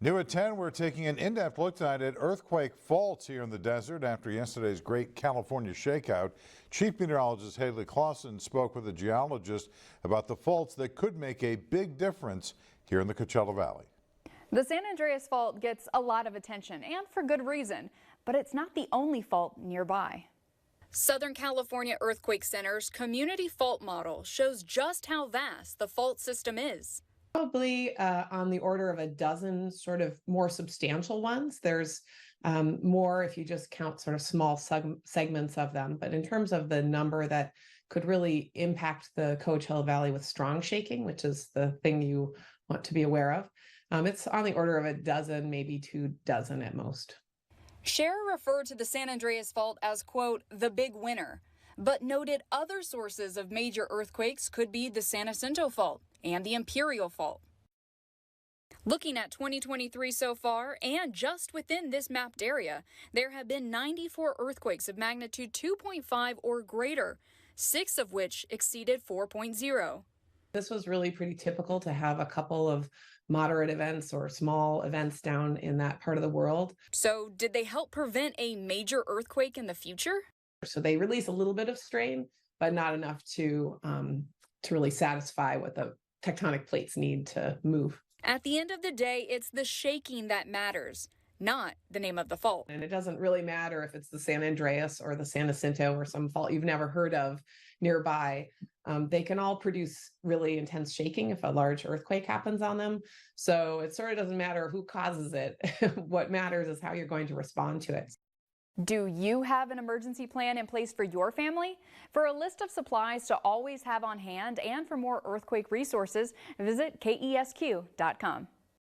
New at 10, we're taking an in-depth look tonight at earthquake faults here in the desert after yesterday's great California shakeout. Chief Meteorologist Haley Clausen spoke with a geologist about the faults that could make a big difference here in the Coachella Valley. The San Andreas Fault gets a lot of attention, and for good reason, but it's not the only fault nearby. Southern California Earthquake Center's community fault model shows just how vast the fault system is. Probably on the order of a dozen sort of more substantial ones. There's more if you just count sort of small segments of them. But in terms of the number that could really impact the Coachella Valley with strong shaking, which is the thing you want to be aware of, it's on the order of a dozen, maybe 2 dozen at most. Scherer referred to the San Andreas Fault as, quote, the big winner, but noted other sources of major earthquakes could be the San Jacinto Fault and the Imperial Fault. Looking at 2023 so far, and just within this mapped area, there have been 94 earthquakes of magnitude 2.5 or greater, 6 of which exceeded 4.0. This was really pretty typical to have a couple of moderate events or small events down in that part of the world. So did they help prevent a major earthquake in the future? So they release a little bit of strain, but not enough to really satisfy what the tectonic plates need to move. At the end of the day, it's the shaking that matters, not the name of the fault. And it doesn't really matter if it's the San Andreas or the San Jacinto or some fault you've never heard of nearby. They can all produce really intense shaking if a large earthquake happens on them. So it sort of doesn't matter who causes it. What matters is how you're going to respond to it. Do you have an emergency plan in place for your family? For a list of supplies to always have on hand and for more earthquake resources, visit KESQ.com.